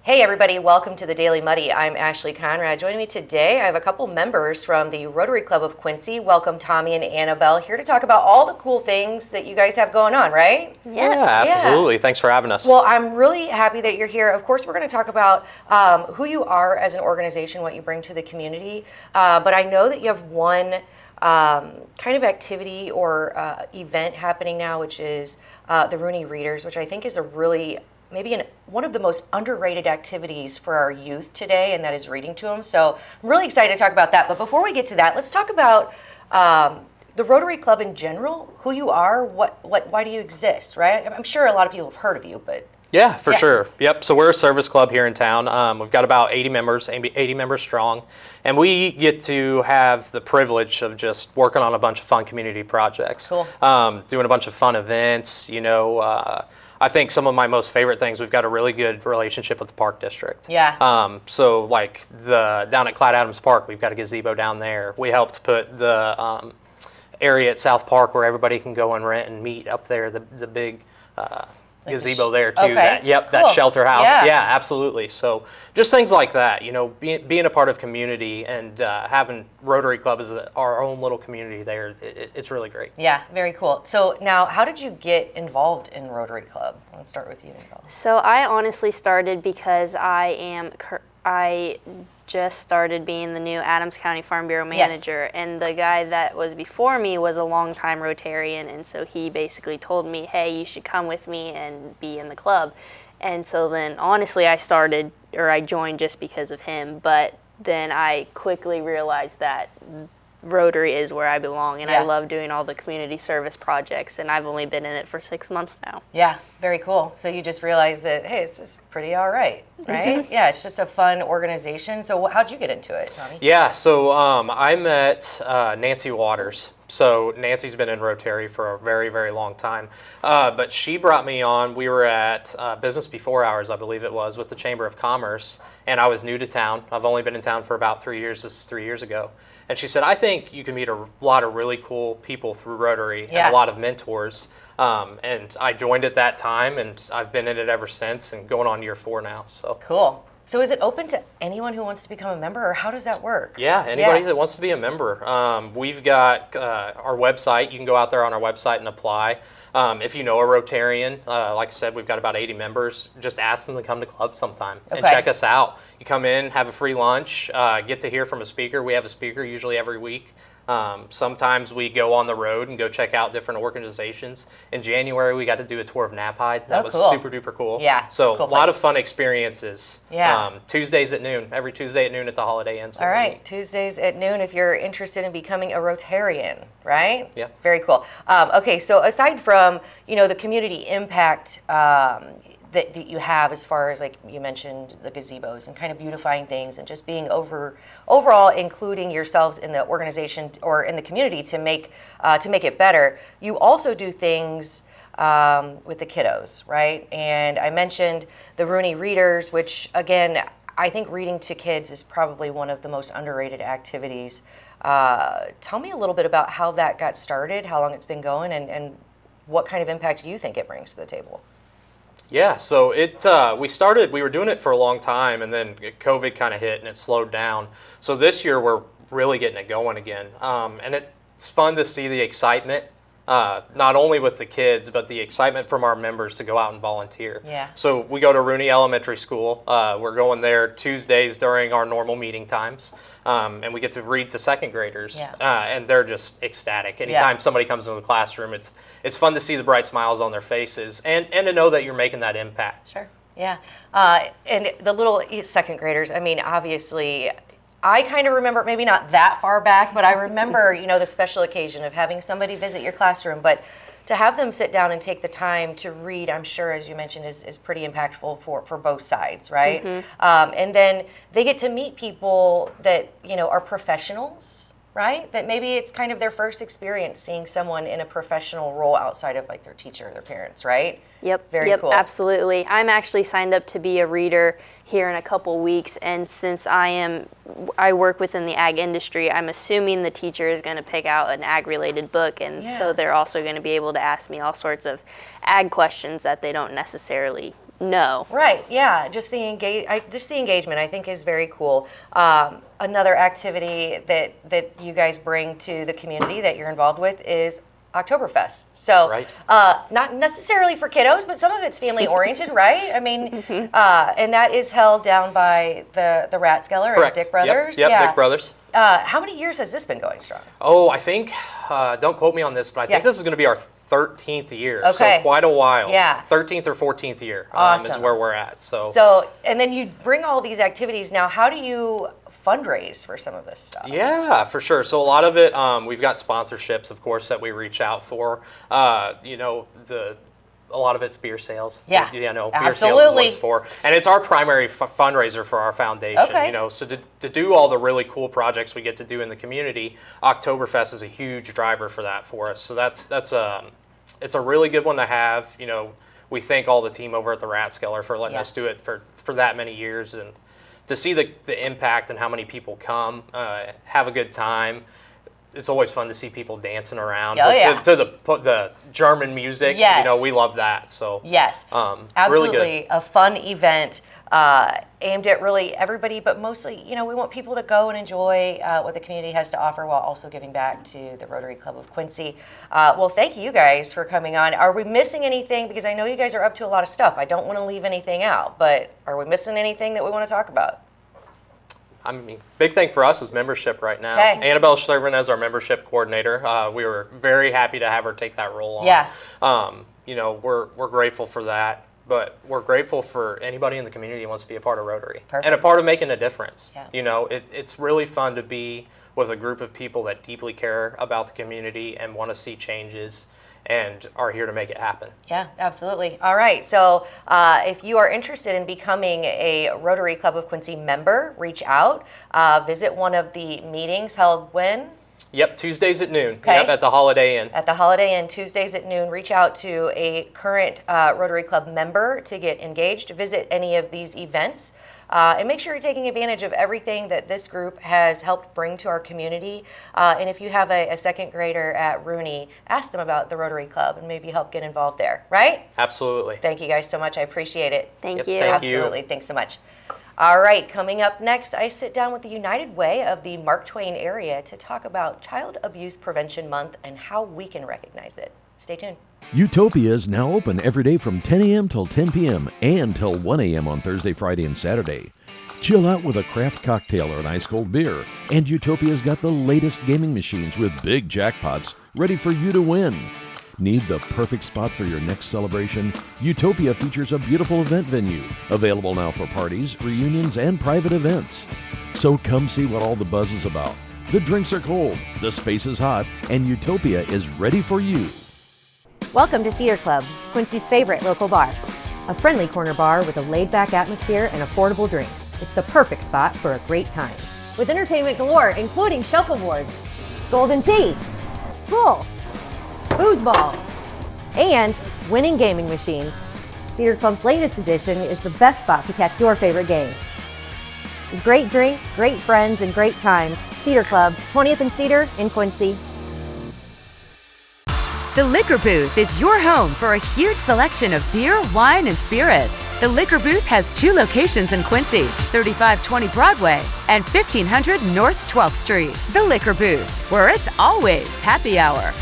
Hey everybody, welcome to the Daily Muddy. I'm Ashley Conrad. Joining me today, I have a couple members from the Rotary Club of Quincy. Welcome Tommy and Annabelle, here to talk about all the cool things that you guys have going on, right? Yes. Yeah, absolutely. Thanks for having us. Well, I'm really happy that you're here. Of course, we're going to talk about who you are as an organization, what you bring to the community. But I know that you have one kind of activity or event happening now, which is the Rooney Readers, which I think is a really maybe one of the most underrated activities for our youth today, and that is reading to them. So I'm really excited to talk about that. But before we get to that, let's talk about the Rotary Club in general, who you are, why do you exist, right? I'm sure a lot of people have heard of you, but... Yeah, for sure. Yep, so we're a service club here in town. We've got about 80 members strong, and we get to have the privilege of just working on a bunch of fun community projects. Cool. Doing a bunch of fun events, I think some of my most favorite things, we've got a really good relationship with the Park District. Yeah. So like down at Clyde Adams Park, we've got a gazebo down there. We helped put the area at South Park where everybody can go and rent and meet up there, the big gazebo there too. Okay. That Cool. shelter house. Yeah, absolutely. So just things like that, being a part of community and having Rotary Club as our own little community there, it's really great. Yeah, very cool. So now, how did you get involved in Rotary Club? Let's start with you, Annabelle. So I honestly started because I just started being the new Adams County Farm Bureau manager, and the guy that was before me was a longtime Rotarian, and so he basically told me, hey, you should come with me and be in the club. And so then honestly I joined just because of him, but then I quickly realized that Rotary is where I belong, and I love doing all the community service projects, and I've only been in it for 6 months now. Yeah, very cool. So you just realized that, hey, it's just pretty all right? Yeah, it's just a fun organization. So how'd you get into it, Tommy? Yeah, so I met Nancy Waters. So Nancy's been in Rotary for a very, very long time, but she brought me on. We were at Business Before Hours, I believe it was, with the Chamber of Commerce, and I was new to town. I've only been in town for about 3 years. This is 3 years ago. And she said, I think you can meet a lot of really cool people through Rotary and a lot of mentors. And I joined at that time, and I've been in it ever since, and going on year 4 now. So cool. So is it open to anyone who wants to become a member, or how does that work? Yeah, anybody that wants to be a member. We've got our website. You can go out there on our website and apply. If you know a Rotarian, like I said, we've got about 80 members. Just ask them to come to club sometime and check us out. You come in, have a free lunch, get to hear from a speaker. We have a speaker usually every week. Sometimes we go on the road and go check out different organizations. In January, we got to do a tour of Knapheide. That was super duper cool. Yeah, so cool a lot of fun experiences. Yeah. Tuesdays at noon. Every Tuesday at noon at the Holiday Inns. All right, Tuesdays at noon if you're interested in becoming a Rotarian, right? Yeah. Very cool. Okay, so aside from the community impact that you have, as far as, like you mentioned, the gazebos and kind of beautifying things and just being overall including yourselves in the organization or in the community to make it better, you also do things with the kiddos, right? And I mentioned the Rooney Readers, which again, I think reading to kids is probably one of the most underrated activities. Tell me a little bit about how that got started, how long it's been going, and what kind of impact you think it brings to the table. Yeah, so we were doing it for a long time, and then COVID kind of hit and it slowed down. So this year we're really getting it going again. And it's fun to see the excitement, not only with the kids, but the excitement from our members to go out and volunteer. Yeah. So we go to Rooney Elementary School. We're going there Tuesdays during our normal meeting times. And we get to read to second graders, and they're just ecstatic. Anytime somebody comes into the classroom, it's fun to see the bright smiles on their faces and to know that you're making that impact. Sure, yeah. And the little second graders, I mean, obviously, I kind of remember, maybe not that far back, but I remember, the special occasion of having somebody visit your classroom, but to have them sit down and take the time to read, I'm sure, as you mentioned, is pretty impactful for both sides, right? Mm-hmm. And then they get to meet people that, are professionals, right? That maybe it's kind of their first experience seeing someone in a professional role outside of like their teacher or their parents, right? Yep. Very cool. Absolutely. I'm actually signed up to be a reader here in a couple weeks, and since I work within the ag industry, I'm assuming the teacher is going to pick out an ag-related book, and so they're also going to be able to ask me all sorts of ag questions that they don't necessarily know. Right. Yeah. Just the engagement I think is very cool. Another activity that you guys bring to the community that you're involved with is Oktoberfest. So, not necessarily for kiddos, but some of it's family oriented, right? I mean, and that is held down by the Ratskeller or Dick Brothers. Yep, Dick Brothers. How many years has this been going strong? Oh, I think, don't quote me on this, but I think this is going to be our 13th year. Okay. So quite a while. Yeah. 13th or 14th year is where we're at. So, and then you bring all these activities. Now, how do you fundraise for some of this stuff? Yeah, for sure. So a lot of it, we've got sponsorships, of course, that we reach out for. A lot of it's beer sales. Yeah, beer absolutely. sales is what it's for, and it's our primary fundraiser for our foundation. Okay. So to do all the really cool projects we get to do in the community, Oktoberfest is a huge driver for that for us. So it's a really good one to have. We thank all the team over at the Ratskeller for letting us do it for that many years, and to see the impact and how many people come, have a good time. It's always fun to see people dancing around to the German music. Yes. We love that. So yes, absolutely, really good. A fun event aimed at really everybody, but mostly, we want people to go and enjoy what the community has to offer while also giving back to the Rotary Club of Quincy. Well, thank you guys for coming on. Are we missing anything? Because I know you guys are up to a lot of stuff. I don't want to leave anything out, but are we missing anything that we want to talk about? I mean, big thing for us is membership right now. Okay. Annabelle's serving as our membership coordinator. We were very happy to have her take that role on. Yeah. We're grateful for that, but we're grateful for anybody in the community who wants to be a part of Rotary. Perfect. And a part of making a difference. Yeah. It's really fun to be with a group of people that deeply care about the community and want to see changes and are here to make it happen. Yeah, absolutely. All right. So if you are interested in becoming a Rotary Club of Quincy member, reach out. Visit one of the meetings held when? Yep, Tuesdays at noon. Okay. Yep, at the Holiday Inn. At the Holiday Inn, Tuesdays at noon. Reach out to a current Rotary Club member to get engaged. Visit any of these events. And make sure you're taking advantage of everything that this group has helped bring to our community. And if you have a second grader at Rooney, ask them about the Rotary Club and maybe help get involved there, right? Absolutely. Thank you guys so much. I appreciate it. Thank you. Thank you. Absolutely. Thanks so much. All right, coming up next, I sit down with the United Way of the Mark Twain area to talk about Child Abuse Prevention Month and how we can recognize it. Stay tuned. Utopia is now open every day from 10 a.m. till 10 p.m. and till 1 a.m. on Thursday, Friday, and Saturday. Chill out with a craft cocktail or an ice-cold beer. And Utopia's got the latest gaming machines with big jackpots ready for you to win. Need the perfect spot for your next celebration? Utopia features a beautiful event venue, available now for parties, reunions, and private events. So come see what all the buzz is about. The drinks are cold, the space is hot, and Utopia is ready for you. Welcome to Cedar Club, Quincy's favorite local bar. A friendly corner bar with a laid-back atmosphere and affordable drinks. It's the perfect spot for a great time. With entertainment galore, including shuffleboard, golden tea, pool, foosball, and winning gaming machines. Cedar Club's latest edition is the best spot to catch your favorite game. Great drinks, great friends, and great times. Cedar Club, 20th and Cedar in Quincy. The Liquor Booth is your home for a huge selection of beer, wine, and spirits. The Liquor Booth has 2 locations in Quincy, 3520 Broadway and 1500 North 12th Street. The Liquor Booth, where it's always happy hour.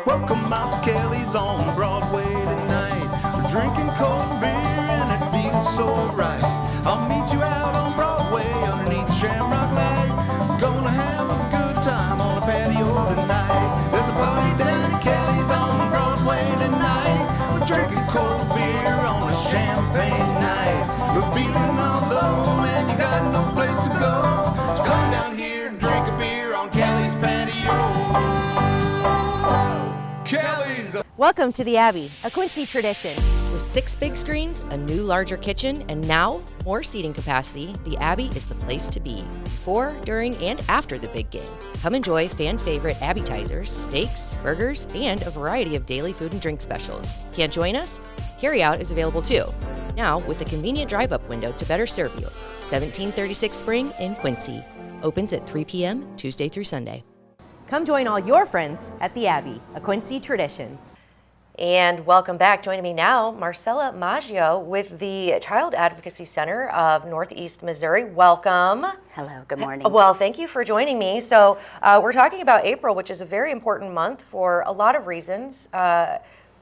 Welcome out to Kelly's on Broadway tonight. We're drinking cold beer and it feels so right. I'll meet you out on Broadway underneath Shamrock Light. We're gonna have a good time on the patio tonight. There's a party down at Kelly's on Broadway tonight. We're drinking cold beer on a champagne night. We're feeling all alone and you got no place to go. So come down here and drink a beer on Kelly's patio. Kelly's. Welcome to the Abbey, a Quincy tradition. With 6 big screens, a new larger kitchen, and now more seating capacity, the Abbey is the place to be before, during, and after the big game. Come enjoy fan favorite appetizers, steaks, burgers, and a variety of daily food and drink specials. Can't join us? Carryout is available too. Now with a convenient drive-up window to better serve you. 1736 Spring in Quincy. Opens at 3 p.m. Tuesday through Sunday. Come join all your friends at the Abbey, a Quincy tradition. And welcome back. Joining me now, Marcella Maggio with the Child Advocacy Center of Northeast Missouri. Welcome. Hello, good morning. Well, thank you for joining me. So we're talking about April, which is a very important month for a lot of reasons,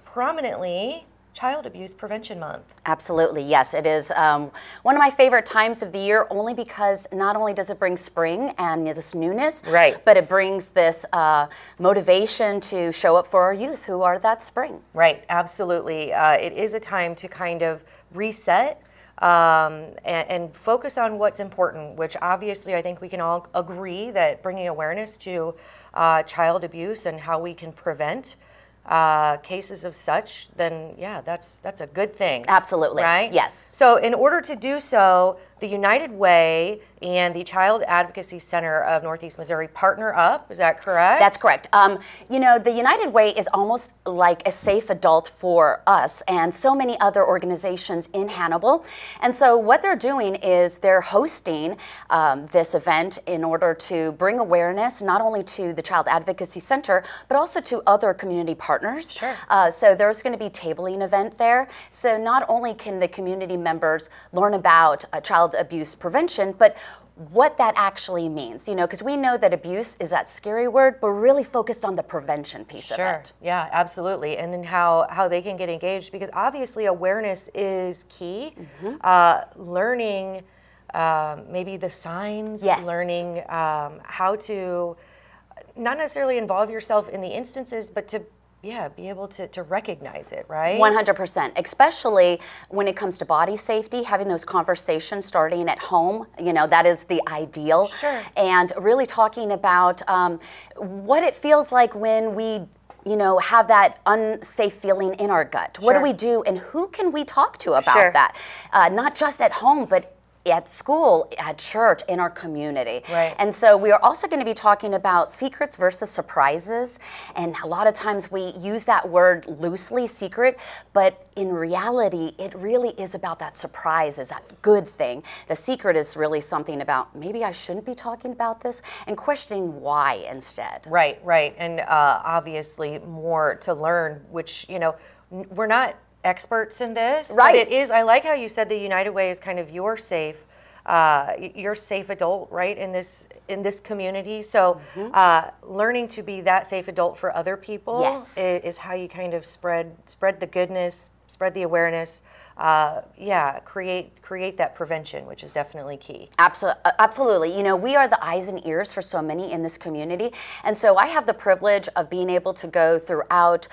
prominently Child Abuse Prevention Month. Absolutely, yes. It is one of my favorite times of the year, only because not only does it bring spring and this newness, right, but it brings this motivation to show up for our youth who are that spring. Right, absolutely. It is a time to kind of reset and focus on what's important, which obviously I think we can all agree that bringing awareness to child abuse and how we can prevent cases of such, then yeah, that's a good thing. Absolutely. Right? Yes. So in order to do so, the United Way and the Child Advocacy Center of Northeast Missouri partner up. Is that correct? That's correct. You know, the United Way is almost like a safe adult for us and so many other organizations in Hannibal. And so what they're doing is they're hosting this event in order to bring awareness not only to the Child Advocacy Center, but also to other community partners. Sure. So there's going to be a tabling event there. So not only can the community members learn about child abuse prevention, but what that actually means, you know, because we know that abuse is that scary word, but we're really focused on the prevention piece of it. Yeah, absolutely. And then how they can get engaged, because obviously awareness is key. Learning maybe the signs, yes, learning how to not necessarily involve yourself in the instances, but to be able to recognize it, right? 100%, especially when it comes to body safety, having those conversations starting at home, you know, that is the ideal. Sure. And really talking about what it feels like when we have that unsafe feeling in our gut. What do we do and who can we talk to about that? Not just at home, but at school, at church, in our community. Right. And so we are also going to be talking about secrets versus surprises. And a lot of times we use that word loosely, secret, but in reality, it really is about that surprise, is that good thing. The secret is really something about maybe I shouldn't be talking about this, and questioning why instead. Right. And obviously more to learn, which, we're not experts in this, right? But it is. I like how you said the United Way is kind of your safe adult, right? In this community. So learning to be that safe adult for other people, yes, is how you kind of spread the goodness, spread the awareness. Create that prevention, which is definitely key. Absolutely. We are the eyes and ears for so many in this community. And so I have the privilege of being able to go throughout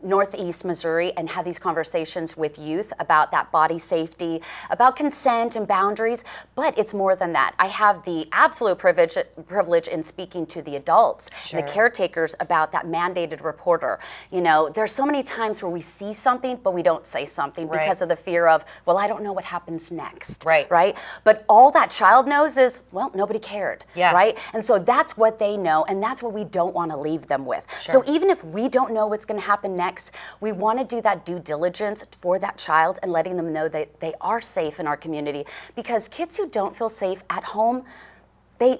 Northeast Missouri and have these conversations with youth about that body safety, about consent and boundaries. But it's more than that. I have the absolute privilege in speaking to the adults, and the caretakers about that mandated reporter. There's so many times where we see something, but we don't say something because of the fear of, well, I don't know what happens next. Right? But all that child knows is, well, nobody cared. Yeah. Right? And so that's what they know, and that's what we don't want to leave them with. So even if we don't know what's going to happen next, we want to do that due diligence for that child and letting them know that they are safe in our community. Because kids who don't feel safe at home, they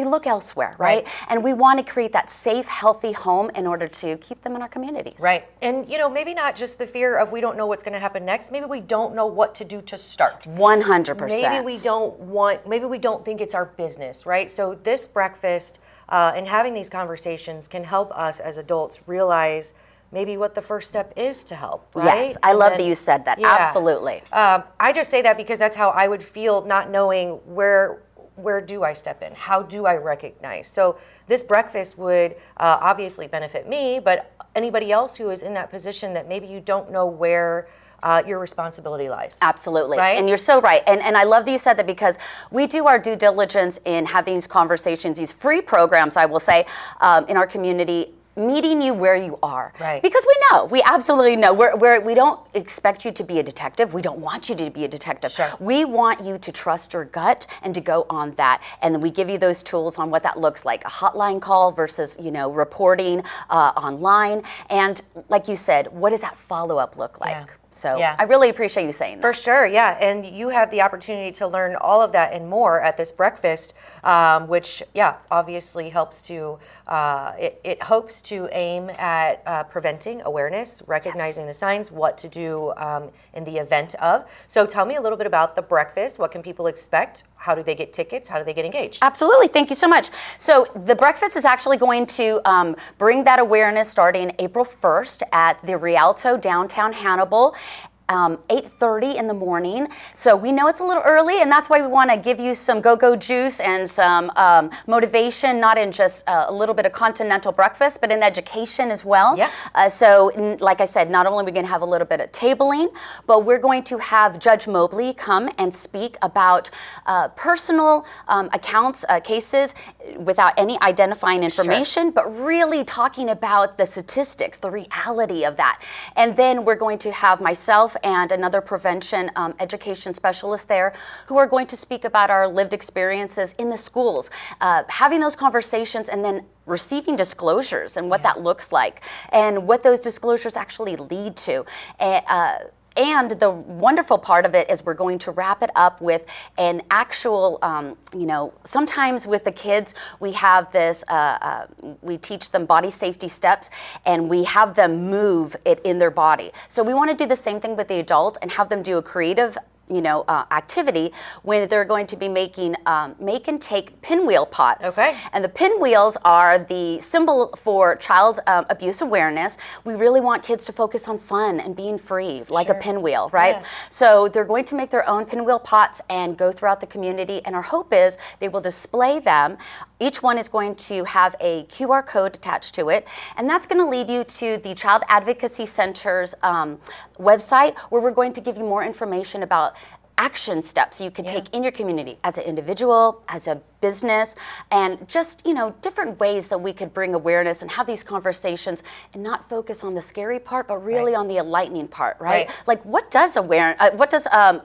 look elsewhere, right? And we want to create that safe, healthy home in order to keep them in our communities. Right. And, maybe not just the fear of we don't know what's going to happen next. Maybe we don't know what to do to start. 100%. Maybe we don't think it's our business, right? So this breakfast and having these conversations can help us as adults realize maybe what the first step is to help, right? Yes, I love that you said that. Yeah. Absolutely. I just say that because that's how I would feel, not knowing where do I step in? How do I recognize? So this breakfast would obviously benefit me, but anybody else who is in that position that maybe you don't know where your responsibility lies. Absolutely. Right? And you're so right. And I love that you said that, because we do our due diligence in having these conversations, these free programs, I will say, in our community, meeting you where you are. Right. Because we absolutely know. We don't expect you to be a detective. We don't want you to be a detective. Sure. We want you to trust your gut and to go on that. And then we give you those tools on what that looks like, a hotline call versus, reporting online. And like you said, what does that follow-up look like? Yeah. So Yeah. I really appreciate you saying that. For sure, yeah. And you have the opportunity to learn all of that and more at this breakfast, which, obviously helps to, it hopes to aim at preventing awareness, recognizing the signs, what to do in the event of. So tell me a little bit about the breakfast. What can people expect? How do they get tickets? How do they get engaged? Absolutely. Thank you so much. So the breakfast is actually going to bring that awareness starting April 1st at the Rialto downtown Hannibal. 8:30 in the morning. So we know it's a little early, and that's why we want to give you some go-go juice and some motivation, not in just a little bit of continental breakfast, but in education as well. Yeah. Like I said, not only are we going to have a little bit of tabling, but we're going to have Judge Mobley come and speak about personal accounts, cases, without any identifying information, but really talking about the statistics, the reality of that. And then we're going to have myself and another prevention education specialist there who are going to speak about our lived experiences in the schools, having those conversations and then receiving disclosures and what that looks like and what those disclosures actually lead to. And the wonderful part of it is we're going to wrap it up with an actual, sometimes with the kids, we have this, we teach them body safety steps and we have them move it in their body. So we want to do the same thing with the adult and have them do a creative activity when they're going to be making make and take pinwheel pots. Okay. And the pinwheels are the symbol for child abuse awareness. We really want kids to focus on fun and being free, like a pinwheel, right? Yes. So they're going to make their own pinwheel pots and go throughout the community. And our hope is they will display them. Each one is going to have a QR code attached to it. And that's going to lead you to the Child Advocacy Center's website, where we're going to give you more information about action steps you can take in your community as an individual, as a business, and just, different ways that we could bring awareness and have these conversations and not focus on the scary part, but really on the enlightening part, right? Like, what does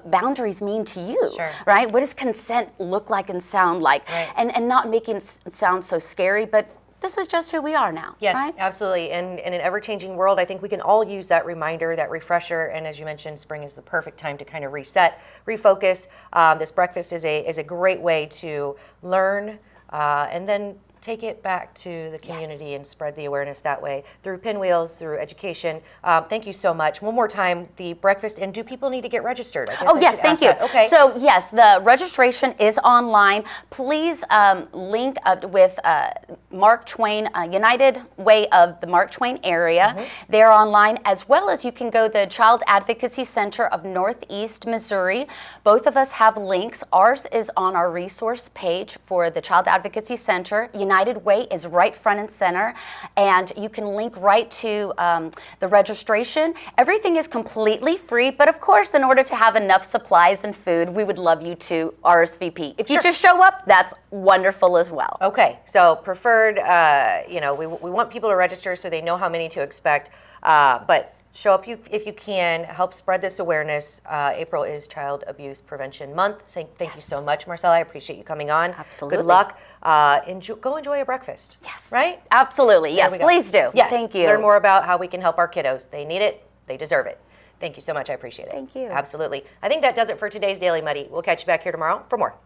boundaries mean to you, right? What does consent look like and sound like? And not making it sound so scary, but this is just who we are now. Yes, right? absolutely. And in an ever-changing world, I think we can all use that reminder, that refresher. And as you mentioned, spring is the perfect time to kind of reset, refocus. This breakfast is a great way to learn and then take it back to the community and spread the awareness that way through pinwheels, through education. Thank you so much. One more time, the breakfast, and do people need to get registered? Yes, thank you. Okay. So yes, the registration is online. Please link up with Mark Twain, United Way of the Mark Twain area. They're online, as well as you can go to the Child Advocacy Center of Northeast Missouri. Both of us have links. Ours is on our resource page for the Child Advocacy Center. United Way is right front and center, and you can link right to the registration. Everything is completely free, but of course, in order to have enough supplies and food, we would love you to RSVP. If you just show up, that's wonderful as well. Okay, so preferred, we want people to register so they know how many to expect, but show up if you can, help spread this awareness. April is Child Abuse Prevention Month. Thank you so much, Marcella. I appreciate you coming on. Absolutely. Good luck. Go enjoy a breakfast. Yes. Right? Absolutely. Yes, please do. Yes. Thank you. Learn more about how we can help our kiddos. They need it. They deserve it. Thank you so much. I appreciate it. Thank you. Absolutely. I think that does it for today's Daily Muddy. We'll catch you back here tomorrow for more.